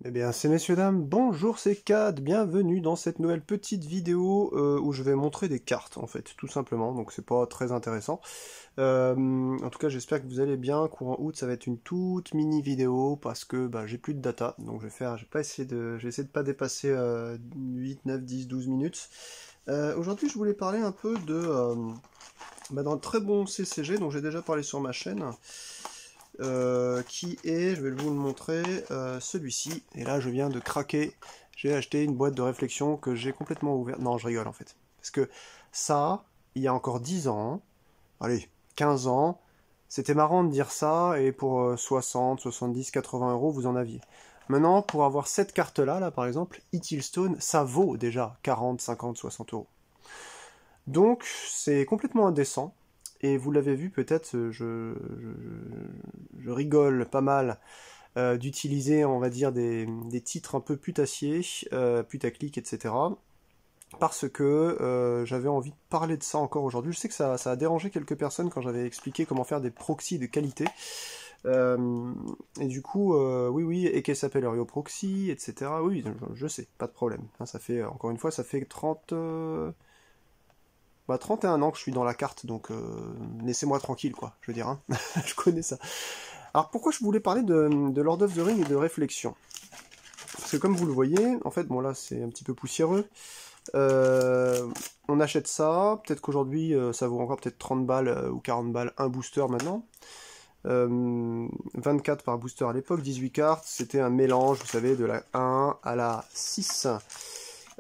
Eh bien, c'est messieurs, dames, bonjour, c'est Cad, bienvenue dans cette nouvelle petite vidéo où je vais montrer des cartes, en fait, tout simplement, donc c'est pas très intéressant. En tout cas, j'espère que vous allez bien, courant août, ça va être une toute mini vidéo, parce que bah, j'ai plus de data, donc je vais pas essayer de, je vais essayer de pas dépasser 8, 9, 10, 12 minutes. Aujourd'hui, je voulais parler un peu de, d'un très bon CCG, dont j'ai déjà parlé sur ma chaîne, qui est, je vais vous le montrer, celui-ci. Et là, je viens de craquer. J'ai acheté une boîte de réflexion que j'ai complètement ouverte. Non, je rigole en fait. Parce que ça, il y a encore 10 ans, allez, 15 ans, c'était marrant de dire ça, et pour 60, 70, 80 euros, vous en aviez. Maintenant, pour avoir cette carte-là, là, par exemple, Stone, ça vaut déjà 40, 50, 60 euros. Donc, c'est complètement indécent. Et vous l'avez vu peut-être, je rigole pas mal d'utiliser, on va dire, des titres un peu putassiers, putaclic, etc. Parce que j'avais envie de parler de ça encore aujourd'hui. Je sais que ça a dérangé quelques personnes quand j'avais expliqué comment faire des proxys de qualité. Et du coup, oui, et qu'elle s'appelle Rio Proxy, etc. Oui, je sais, pas de problème. Hein, ça fait, encore une fois, ça fait 31 ans que je suis dans la carte, donc laissez-moi tranquille, quoi, je veux dire, hein. Je connais ça. Alors pourquoi je voulais parler de Lord of the Ring et de réflexion? Parce que comme vous le voyez, en fait, bon là c'est un petit peu poussiéreux, on achète ça, peut-être qu'aujourd'hui ça vaut encore peut-être 30 balles ou 40 balles un booster maintenant, 24 par booster à l'époque, 18 cartes, c'était un mélange, vous savez, de la 1 à la 6,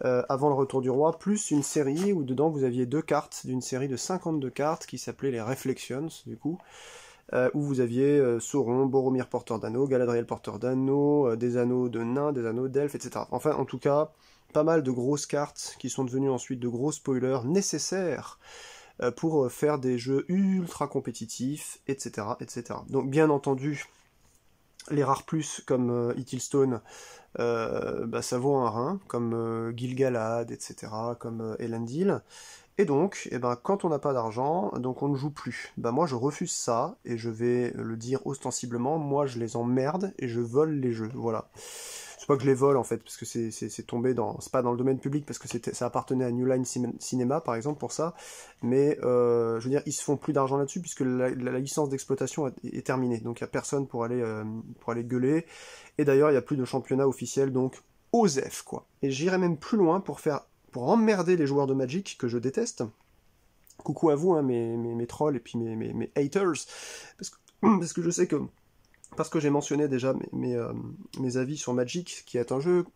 avant le retour du roi, plus une série où dedans vous aviez deux cartes d'une série de 52 cartes qui s'appelait les Reflections, du coup, où vous aviez Sauron, Boromir porteur d'anneaux, Galadriel porteur d'anneaux, des anneaux de nains, des anneaux d'elfes, etc. Enfin, en tout cas, pas mal de grosses cartes qui sont devenues ensuite de gros spoilers nécessaires pour faire des jeux ultra compétitifs, etc., etc. Donc, bien entendu, les rares plus comme Stone, ça vaut un rein, comme Gil-galad, etc., comme Elendil. Et donc, quand on n'a pas d'argent, donc on ne joue plus. Moi, je refuse ça, et je vais le dire ostensiblement, moi, je les emmerde, et je vole les jeux, voilà. C'est pas que je les vole, en fait, parce que c'est tombé dans... C'est pas dans le domaine public, parce que ça appartenait à New Line Cinema, par exemple, pour ça, mais, je veux dire, ils se font plus d'argent là-dessus, puisque la licence d'exploitation est terminée, donc il n'y a personne pour aller gueuler, et d'ailleurs, il n'y a plus de championnat officiel, donc, OSEF, quoi. Et j'irai même plus loin pour emmerder les joueurs de Magic, que je déteste. Coucou à vous, hein, mes trolls et puis mes haters, parce que je sais que, parce que j'ai mentionné déjà mes avis sur Magic, qui est un jeu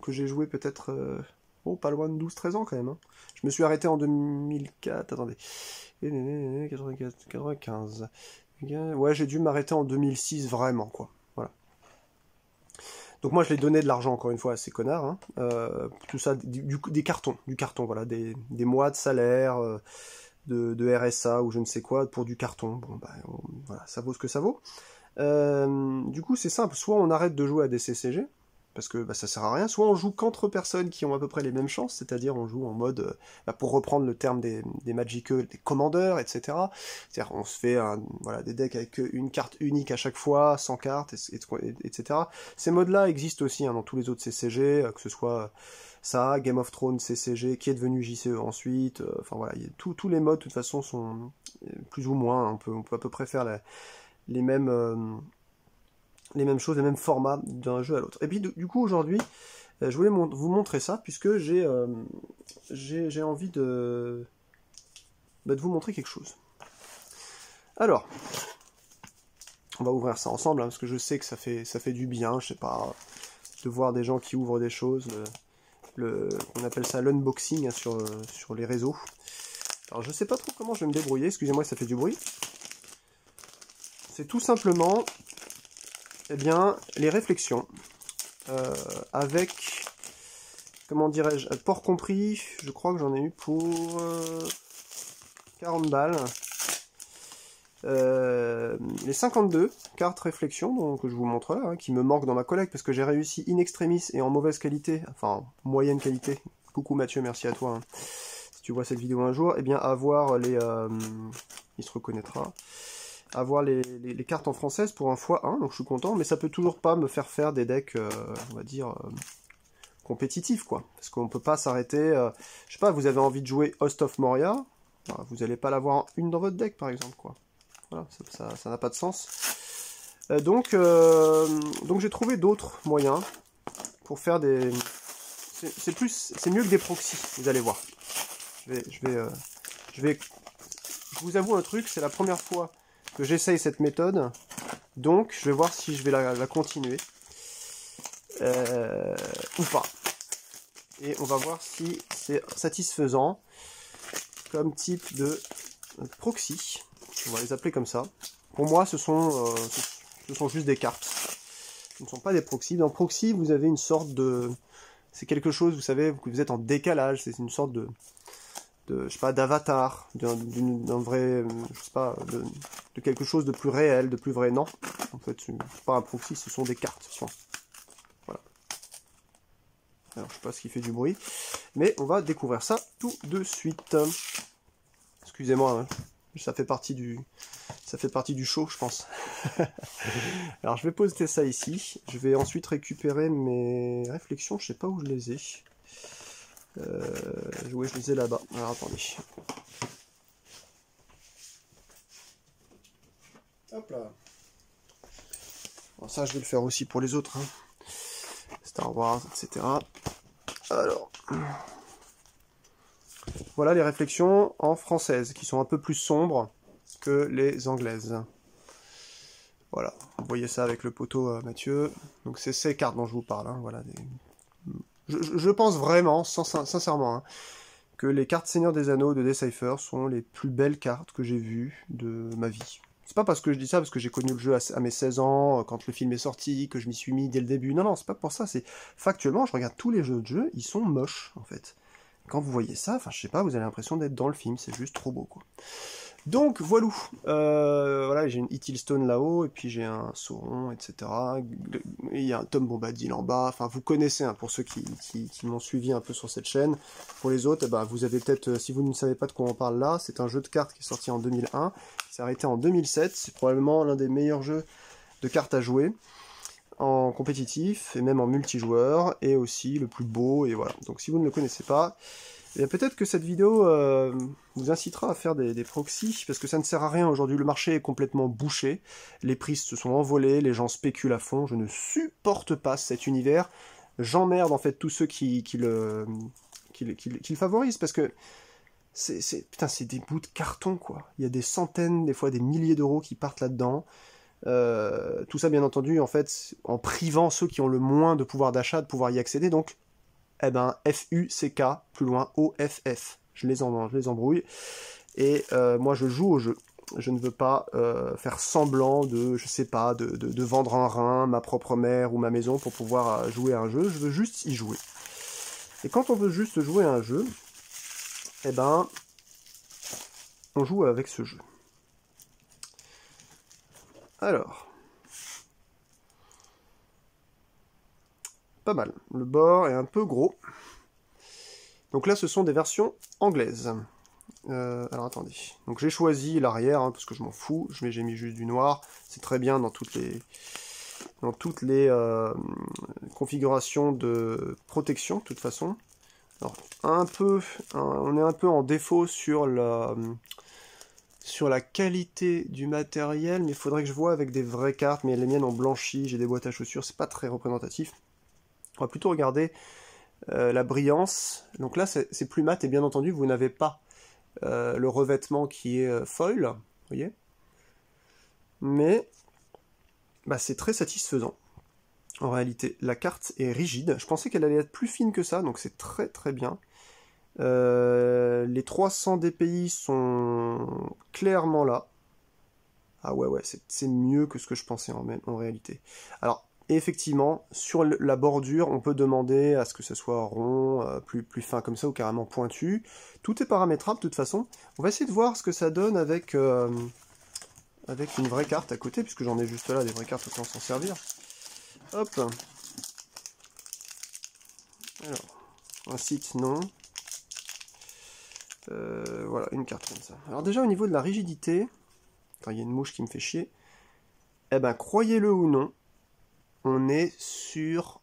que j'ai joué peut-être, pas loin de 12-13 ans quand même. Hein. Je me suis arrêté en 2004, attendez, 95. Ouais, j'ai dû m'arrêter en 2006 vraiment, quoi. Voilà. Donc moi je l'ai donné de l'argent encore une fois à ces connards, hein. Tout ça, des cartons, du carton, voilà, des mois de salaire, de RSA ou je ne sais quoi pour du carton. Bon voilà, ça vaut ce que ça vaut. Du coup c'est simple, soit on arrête de jouer à des CCG, parce que ça sert à rien, soit on joue qu'entre personnes qui ont à peu près les mêmes chances, c'est-à-dire on joue en mode, pour reprendre le terme des Magiceux, des commandeurs, etc. C'est-à-dire on se fait des decks avec une carte unique à chaque fois, 100 cartes, etc. Ces modes-là existent aussi dans tous les autres CCG, que ce soit ça, Game of Thrones CCG, qui est devenu JCE ensuite, enfin voilà, tous les modes de toute façon sont plus ou moins, on peut à peu près faire les mêmes choses, les mêmes formats d'un jeu à l'autre. Et puis du coup aujourd'hui, je voulais vous montrer ça, puisque j'ai envie de vous montrer quelque chose. Alors, on va ouvrir ça ensemble, hein, parce que je sais que ça fait du bien, je sais pas, de voir des gens qui ouvrent des choses, on appelle ça l'unboxing, hein, sur les réseaux. Alors je sais pas trop comment je vais me débrouiller, excusez-moi si ça fait du bruit. C'est tout simplement, les réflexions, avec, comment dirais-je, port compris, je crois que j'en ai eu pour 40 balles. Les 52 cartes réflexion donc, que je vous montre là, hein, qui me manquent dans ma collecte, parce que j'ai réussi in extremis et en mauvaise qualité, enfin moyenne qualité, coucou Mathieu, merci à toi, hein, si tu vois cette vidéo un jour, à avoir les... il se reconnaîtra, avoir les cartes en française pour un x1, donc je suis content, mais ça peut toujours pas me faire faire des decks, on va dire, compétitifs, quoi. Parce qu'on peut pas s'arrêter, je sais pas, vous avez envie de jouer Host of Moria, bah, vous n'allez pas l'avoir en une dans votre deck, par exemple, quoi. Voilà, ça n'a pas de sens. Donc j'ai trouvé d'autres moyens pour faire des... C'est mieux que des proxys, vous allez voir. Je vous avoue un truc, c'est la première fois que j'essaye cette méthode, donc je vais voir si je vais la continuer ou pas. Et on va voir si c'est satisfaisant comme type de proxy. On va les appeler comme ça. Pour moi, ce sont juste des cartes. Ce ne sont pas des proxys. Dans proxy, vous avez une sorte de... C'est quelque chose, vous savez, que vous êtes en décalage. C'est une sorte de je sais pas, d'avatar, d'un vrai, je sais pas, de quelque chose de plus réel, de plus vrai. Non, en fait, c'est pas un proxy, ce sont des cartes. Voilà. Alors, je sais pas ce qui fait du bruit, mais on va découvrir ça tout de suite. Excusez-moi, hein, ça fait partie du show, je pense. Alors, je vais poser ça ici. Je vais ensuite récupérer mes réflexions. Je sais pas où je les ai. Ouais, je les ai là-bas. Alors, attendez. Hop là. Bon, ça, je vais le faire aussi pour les autres. Hein. Star Wars, etc. Alors. Voilà les réflexions en française, qui sont un peu plus sombres que les anglaises. Voilà. Vous voyez ça avec le poteau, Mathieu. Donc, c'est ces cartes dont je vous parle. Hein. Voilà. Je pense vraiment, sincèrement, hein, que les cartes Seigneur des Anneaux de Decipher sont les plus belles cartes que j'ai vues de ma vie. C'est pas parce que je dis ça, parce que j'ai connu le jeu à mes 16 ans, quand le film est sorti, que je m'y suis mis dès le début. Non, non, c'est pas pour ça, c'est factuellement, je regarde tous les jeux de jeu, ils sont moches, en fait. Quand vous voyez ça, enfin, je sais pas, vous avez l'impression d'être dans le film, c'est juste trop beau, quoi. Donc, voilà. Voilà, j'ai une Stone là-haut, et puis j'ai un Sauron, etc. Et il y a un Tom Bombadil en bas. Enfin, vous connaissez, hein, pour ceux qui m'ont suivi un peu sur cette chaîne. Pour les autres, bah, vous avez peut-être, si vous ne savez pas de quoi on parle là, c'est un jeu de cartes qui est sorti en 2001, qui s'est arrêté en 2007. C'est probablement l'un des meilleurs jeux de cartes à jouer en compétitif, et même en multijoueur, et aussi le plus beau, et voilà. Donc, si vous ne le connaissez pas, et peut-être que cette vidéo vous incitera à faire des proxys, parce que ça ne sert à rien aujourd'hui, le marché est complètement bouché, les prix se sont envolés, les gens spéculent à fond, je ne supporte pas cet univers, j'emmerde en fait tous ceux qui le favorisent, parce que putain, c'est des bouts de carton, quoi. Il y a des centaines, des fois des milliers d'euros qui partent là-dedans, tout ça bien entendu, en fait, en privant ceux qui ont le moins de pouvoir d'achat de pouvoir y accéder, donc eh ben, FUCK, plus loin, OFF. Je les embrouille. Et moi, je joue au jeu. Je ne veux pas faire semblant de, je sais pas, de vendre un rein, ma propre mère ou ma maison pour pouvoir jouer à un jeu. Je veux juste y jouer. Et quand on veut juste jouer à un jeu, eh ben, on joue avec ce jeu. Alors. Pas mal. Le bord est un peu gros. Donc là, ce sont des versions anglaises. Alors attendez. Donc j'ai choisi l'arrière, hein, parce que je m'en fous. J'ai mis juste du noir. C'est très bien dans toutes les configurations de protection, de toute façon. Alors, on est un peu en défaut sur la qualité du matériel, mais il faudrait que je vois avec des vraies cartes. Mais les miennes ont blanchi, j'ai des boîtes à chaussures, c'est pas très représentatif. On va plutôt regarder la brillance. Donc là, c'est plus mat, et bien entendu, vous n'avez pas le revêtement qui est foil, vous voyez. Mais bah, c'est très satisfaisant. En réalité, la carte est rigide. Je pensais qu'elle allait être plus fine que ça, donc c'est très très bien. Les 300 dpi sont clairement là. Ah ouais, c'est mieux que ce que je pensais en réalité. Alors, effectivement, sur la bordure, on peut demander à ce que ce soit rond, plus fin comme ça, ou carrément pointu. Tout est paramétrable, de toute façon. On va essayer de voir ce que ça donne avec une vraie carte à côté, puisque j'en ai juste là, des vraies cartes, autant s'en servir. Hop. Alors, un site, non. Voilà, une carte comme ça. Alors déjà, au niveau de la rigidité, Attends, il y a une mouche qui me fait chier. Eh ben, croyez-le ou non, on est sur,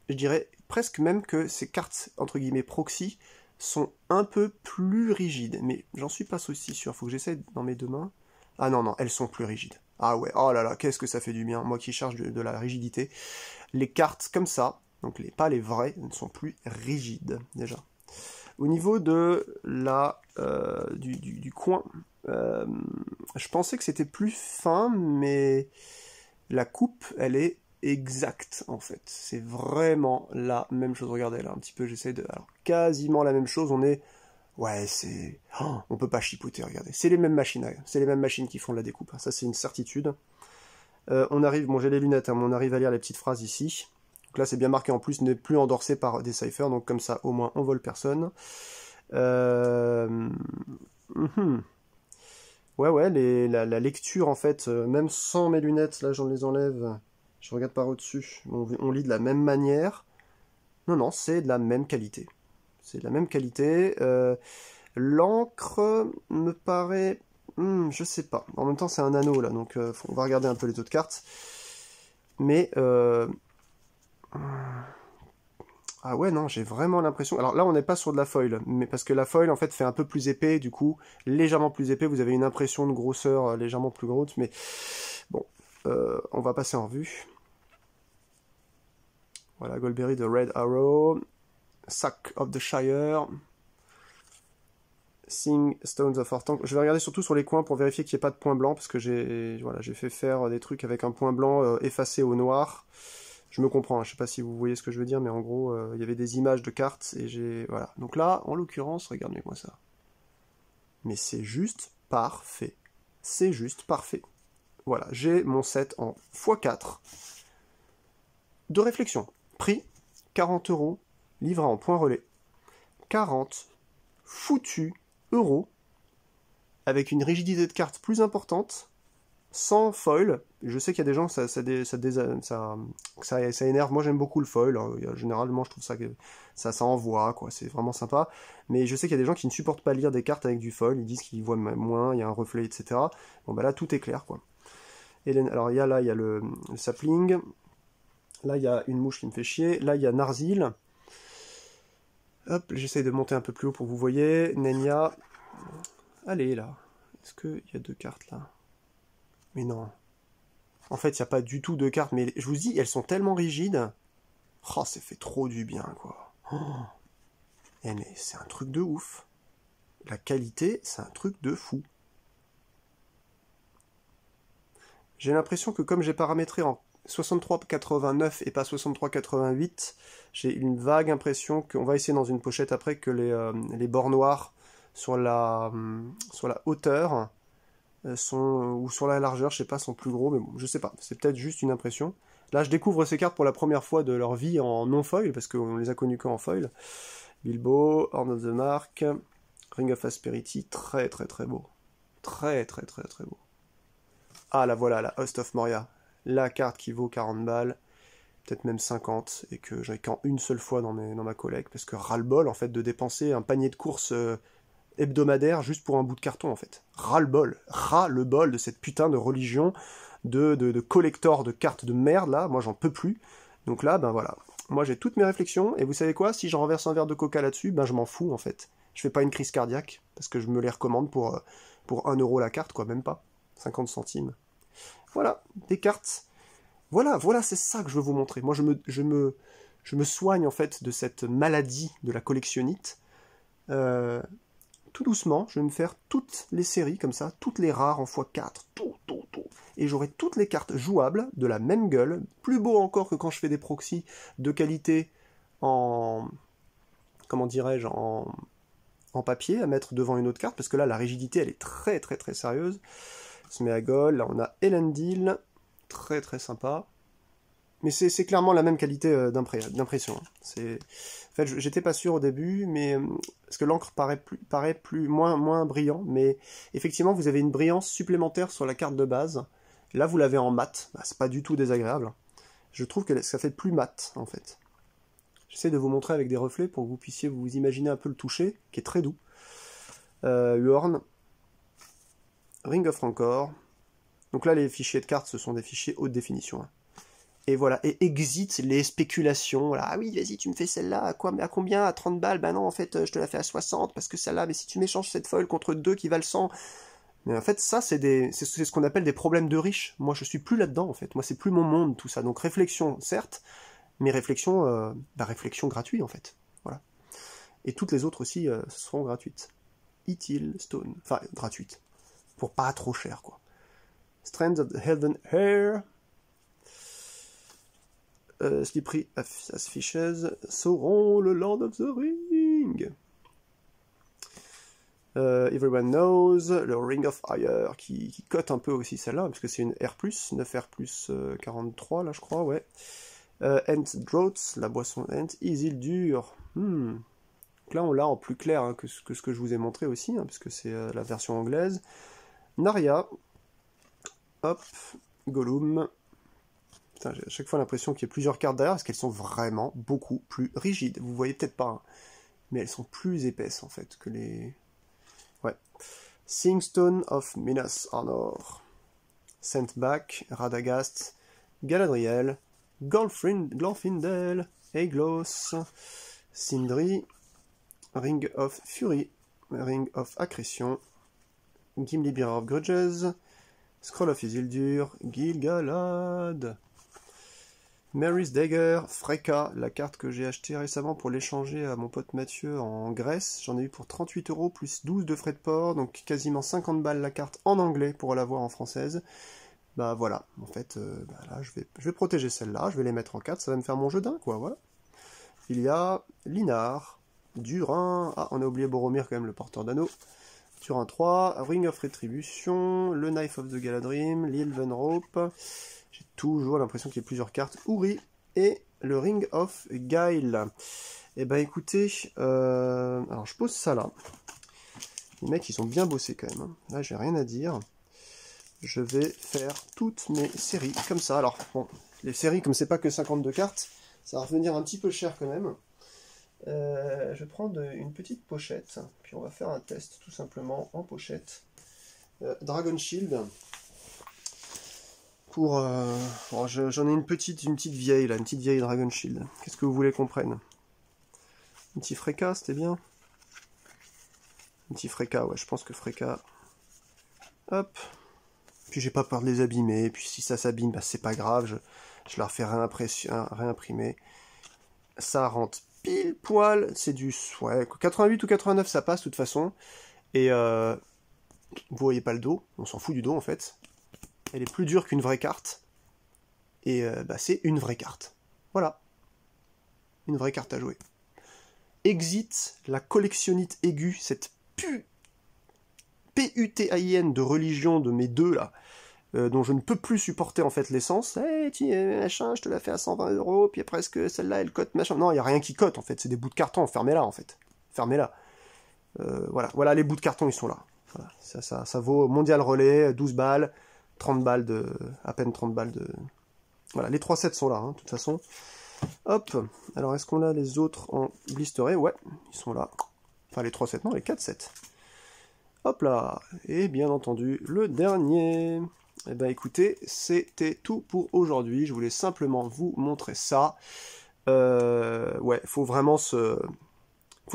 je dirais presque même que ces cartes, entre guillemets, proxy, sont un peu plus rigides. Mais j'en suis pas aussi sûr, faut que j'essaie dans mes deux mains. Ah non, non, elles sont plus rigides. Ah ouais, oh là là, qu'est-ce que ça fait du bien, moi qui cherche de la rigidité. Les cartes comme ça, donc pas les vraies, ne sont plus rigides, déjà. Au niveau de du coin, je pensais que c'était plus fin, mais la coupe, elle est exacte, en fait. C'est vraiment la même chose. Regardez, là, un petit peu, j'essaie de... Alors, quasiment la même chose, on est... Ouais, c'est... Oh, on peut pas chipoter, regardez. C'est les mêmes machines, c'est les mêmes machines qui font la découpe. Ça, c'est une certitude. On arrive... Bon, j'ai les lunettes, hein, mais on arrive à lire les petites phrases ici. Donc là, c'est bien marqué en plus, n'est plus endorsé par des ciphers, donc comme ça, au moins, on vole personne. Ouais, la lecture, en fait, même sans mes lunettes, là, j'en les enlève, je regarde par au-dessus, on lit de la même manière. Non, non, c'est de la même qualité. C'est de la même qualité. L'encre me paraît... je sais pas. En même temps, c'est un anneau, là, donc on va regarder un peu les autres cartes. Mais... Ah ouais, non, j'ai vraiment l'impression... Alors là, on n'est pas sur de la foil, mais parce que la foil, en fait, fait un peu plus épais, du coup, légèrement plus épais, vous avez une impression de grosseur légèrement plus grosse, mais bon, on va passer en revue. Voilà, Goldberry de Red Arrow, Sack of the Shire, Sing Stones of Orthanc. Je vais regarder surtout sur les coins pour vérifier qu'il n'y ait pas de point blanc, parce que j'ai fait faire des trucs avec un point blanc effacé au noir. Je me comprends, hein, je sais pas si vous voyez ce que je veux dire, mais en gros, il y avait des images de cartes, et j'ai... Voilà. Donc là, en l'occurrence, regardez-moi ça. Mais c'est juste parfait. C'est juste parfait. Voilà, j'ai mon set en x4 de réflexion. Prix, 40 €, livré en point relais. 40 foutus euros, avec une rigidité de carte plus importante, sans foil. Je sais qu'il y a des gens, ça énerve. Moi, j'aime beaucoup le foil. Généralement, je trouve ça envoie, quoi. C'est vraiment sympa. Mais je sais qu'il y a des gens qui ne supportent pas lire des cartes avec du foil. Ils disent qu'ils voient moins, il y a un reflet, etc. Bon, bah là, tout est clair, quoi. Alors, il y a le sapling. Là, il y a une mouche qui me fait chier. Là, il y a Narzil. Hop, j'essaye de monter un peu plus haut pour que vous voyez. Nenya. Allez, là. Est-ce qu'il y a deux cartes, là? Mais non. En fait, il n'y a pas du tout de cartes, mais je vous dis, elles sont tellement rigides. Oh, ça fait trop du bien, quoi. Oh. Eh, mais c'est un truc de ouf. La qualité, c'est un truc de fou. J'ai l'impression que comme j'ai paramétré en 63,89 et pas 63,88, j'ai une vague impression qu'on va essayer dans une pochette après que les bords noirs sur la hauteur ou sur la largeur, je sais pas, sont plus gros, mais bon, je sais pas, c'est peut-être juste une impression. Là, je découvre ces cartes pour la première fois de leur vie en non-foil, parce qu'on les a connues qu'en foil. Bilbo, Horn of the Mark, Ring of Asperity, très très très beau. Très très très très beau. Ah, la voilà, la Host of Moria. La carte qui vaut 40 balles, peut-être même 50, et que j'ai qu'en une seule fois dans ma collecte, parce que ras-le-bol, en fait, de dépenser un panier de courses hebdomadaire juste pour un bout de carton, en fait. Ras-le-bol de cette putain de religion de collector de cartes de merde, là. Moi, j'en peux plus. Donc là, ben voilà. Moi, j'ai toutes mes réflexions, et vous savez quoi? Si je renverse un verre de coca là-dessus, ben je m'en fous, en fait. Je fais pas une crise cardiaque, parce que je me les recommande pour 1 € la carte, quoi, même pas. 50 centimes. Voilà, des cartes. Voilà, c'est ça que je veux vous montrer. Moi, je me soigne, en fait, de cette maladie de la collectionnite. Tout doucement, je vais me faire toutes les séries comme ça, toutes les rares en x4, tout. Et j'aurai toutes les cartes jouables, de la même gueule, plus beau encore que quand je fais des proxys de qualité en... comment dirais-je, en papier, à mettre devant une autre carte, parce que là, la rigidité, elle est très très très sérieuse. Smeagol, là on a Elendil, très très sympa. Mais c'est clairement la même qualité d'impression. En fait, j'étais pas sûr au début, mais parce que l'encre paraît moins brillant, mais effectivement, vous avez une brillance supplémentaire sur la carte de base. Là, vous l'avez en mat. Bah, c'est pas du tout désagréable. Je trouve que ça fait plus mat, en fait. J'essaie de vous montrer avec des reflets pour que vous puissiez vous imaginer un peu le toucher, qui est très doux. Huorn. Ring of Rancor. Donc là, les fichiers de cartes, ce sont des fichiers haute définition. Hein. Et voilà, et exit les spéculations. Voilà. Ah oui, vas-y, tu me fais celle-là, à combien? À 30 balles? Bah non, en fait, je te la fais à 60, parce que celle-là, mais si tu m'échanges cette foil contre 2 qui valent 100... Mais en fait, ça, c'est ce qu'on appelle des problèmes de riches. Moi, je suis plus là-dedans, en fait. Moi, c'est plus mon monde, tout ça. Donc, réflexion, certes, mais réflexion gratuite, en fait. Voilà. Et toutes les autres aussi seront gratuites. Ithil, Stone, enfin, gratuites. Pour pas trop cher, quoi. Strands of the Heaven Hair. Slippery as Fishes. Sauron, le Lord of the Ring. Everyone Knows, le Ring of Fire, qui cote un peu aussi celle-là, parce que c'est une R+, 9R+, 43, là, je crois, ouais. Ent Draughts, la boisson Ent. Isildur. Donc là, on l'a en plus clair hein, que ce que je vous ai montré aussi, hein, puisque c'est la version anglaise. Narya. Hop. Gollum. Putain, j'ai à chaque fois l'impression qu'il y a plusieurs cartes derrière, parce qu'elles sont vraiment beaucoup plus rigides. Vous voyez peut-être pas, hein, mais elles sont plus épaisses, en fait, que les... Ouais. Singstone of Minas Arnor. Sentback, Radagast, Galadriel, Glorfindel, Aeglos, Sindri, Ring of Fury, Ring of Accretion, Gimli Bearer of Grudges, Scroll of Isildur, Gil-galad, Mary's Dagger, Freka, la carte que j'ai achetée récemment pour l'échanger à mon pote Mathieu en Grèce. J'en ai eu pour 38 € plus 12 de frais de port, donc quasiment 50 balles la carte en anglais pour l'avoir en française. Bah voilà, en fait, là je vais protéger celle-là, je vais les mettre en 4, ça va me faire mon jeu d'un, quoi, voilà. Il y a Linar, Durin, ah on a oublié Boromir quand même, le porteur d'anneau. Turin 3, Ring of Retribution, le Knife of the Galadrim, l'Elven Rope. J'ai toujours l'impression qu'il y a plusieurs cartes. Uri et le Ring of Guile. Et ben écoutez, alors je pose ça là. Les mecs ils ont bien bossé quand même. Hein. Là j'ai rien à dire. Je vais faire toutes mes séries comme ça. Alors bon, les séries comme c'est pas que 52 cartes, ça va revenir un petit peu cher quand même. Je vais prendre une petite pochette, puis on va faire un test tout simplement en pochette. Dragon Shield. Pour bon, j'en ai une petite vieille là, une petite vieille Dragon Shield. Qu'est-ce que vous voulez qu'on prenne? Un petit Freka, c'était bien. Un petit Freka, ouais, je pense que Freka. Hop. Puis j'ai pas peur de les abîmer. Puis si ça s'abîme, bah, c'est pas grave. Je leur fais réimprimer. Ça rentre pile poil. C'est du ouais, 88 ou 89, ça passe de toute façon. Et vous voyez pas le dos. On s'en fout du dos en fait. Elle est plus dure qu'une vraie carte. Et bah, c'est une vraie carte. Voilà. Une vraie carte à jouer. Exit la collectionnite aiguë, cette P-U-T-A-I-N de religion de mes deux là, dont je ne peux plus supporter en fait l'essence. Hey, machin, je te la fais à 120 €, puis après, est-ce que celle-là elle cote, machin. Non, il n'y a rien qui cote en fait, c'est des bouts de carton, fermez-la en fait. Fermez-la. Voilà, les bouts de carton ils sont là. Voilà. Ça vaut mondial relais, 12 balles. 30 balles de... à peine 30 balles de... Voilà, les 3 sets sont là, hein, de toute façon. Hop, alors est-ce qu'on a les autres en blisteré? Ouais, ils sont là. Enfin, les 3 sets, non, les 4 sets. Hop là, et bien entendu, le dernier. Eh ben écoutez, c'était tout pour aujourd'hui. Je voulais simplement vous montrer ça. Ouais, faut vraiment se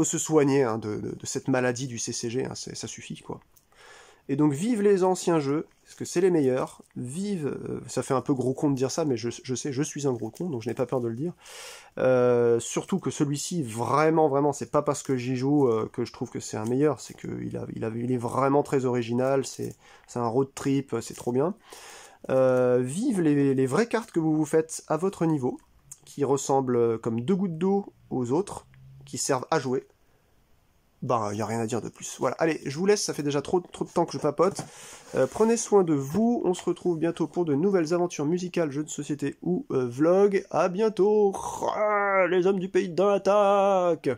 soigner hein, de cette maladie du CCG, hein, ça suffit, quoi. Et donc, vive les anciens jeux, parce que c'est les meilleurs. Vive, ça fait un peu gros con de dire ça, mais je sais, je suis un gros con, donc je n'ai pas peur de le dire. Surtout que celui-ci, vraiment, c'est pas parce que j'y joue que je trouve que c'est un meilleur, c'est qu'il est vraiment très original, c'est un road trip, c'est trop bien. Vive les vraies cartes que vous vous faites à votre niveau, qui ressemblent comme 2 gouttes d'eau aux autres, qui servent à jouer. Ben, il n'y a rien à dire de plus. Voilà, allez, je vous laisse, ça fait déjà trop de temps que je papote. Prenez soin de vous, on se retrouve bientôt pour de nouvelles aventures musicales, jeux de société ou vlogs. À bientôt, les hommes du pays dans l'attaque.